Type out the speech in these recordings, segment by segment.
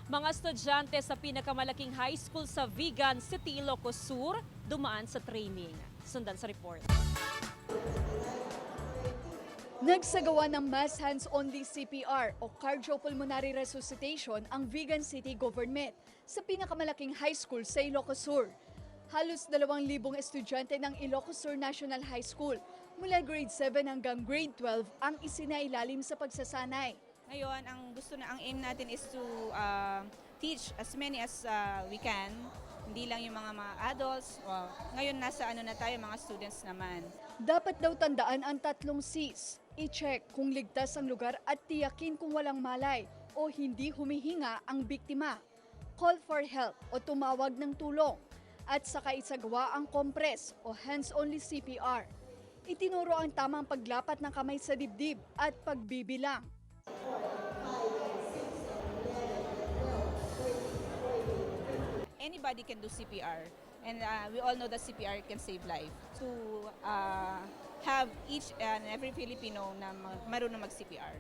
Mga estudyante sa pinakamalaking high school sa Vigan City, Ilocos Sur, dumaan sa training. Sundan sa report. Nagsagawa ng mass hands-only CPR o cardiopulmonary resuscitation ang Vigan City Government sa pinakamalaking high school sa Ilocos Sur. Halos 2,000 estudyante ng Ilocos Sur National High School mula grade 7 hanggang grade 12 ang isinailalim sa pagsasanay. Ngayon, ang aim natin is to teach as many as we can. Hindi lang yung mga adults. Ngayon, nasa na tayo, mga students naman. Dapat daw tandaan ang 3 C's. I-check kung ligtas ang lugar at tiyakin kung walang malay o hindi humihinga ang biktima. Call for help o tumawag ng tulong. At saka isagawa ang compress o hands-only CPR. Itinuro ang tamang paglapat ng kamay sa dibdib at pagbibilang. Anybody can do CPR, and we all know that CPR can save life. To have each and every Filipino na marunong mag-CPR.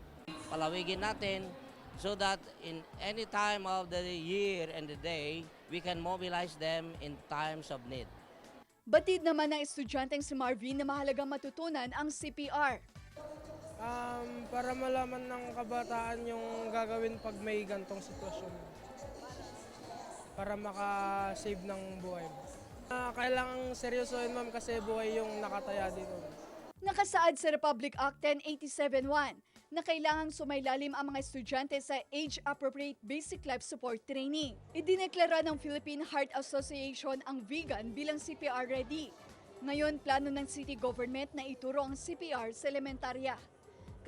Palawigin natin so that in any time of the year and the day, we can mobilize them in times of need. Batid naman ng estudyanteng si Marvin na mahalagang matutunan ang CPR. Para malaman ng kabataan yung gagawin pag may gantong sitwasyon. Para maka-save ng buhay. Kailangang seryosohin, ma'am, kasi buhay yung nakataya dito. Nakasaad sa Republic Act 10871 na kailangang sumailalim ang mga estudyante sa Age-Appropriate Basic Life Support Training. Idineklara ng Philippine Heart Association ang Vigan bilang CPR ready. Ngayon, plano ng city government na ituro ang CPR sa elementarya.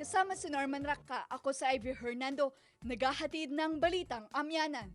Kasama si Norman Racca, ako sa Ivy Hernando, naghahatid ng Balitang Amianan.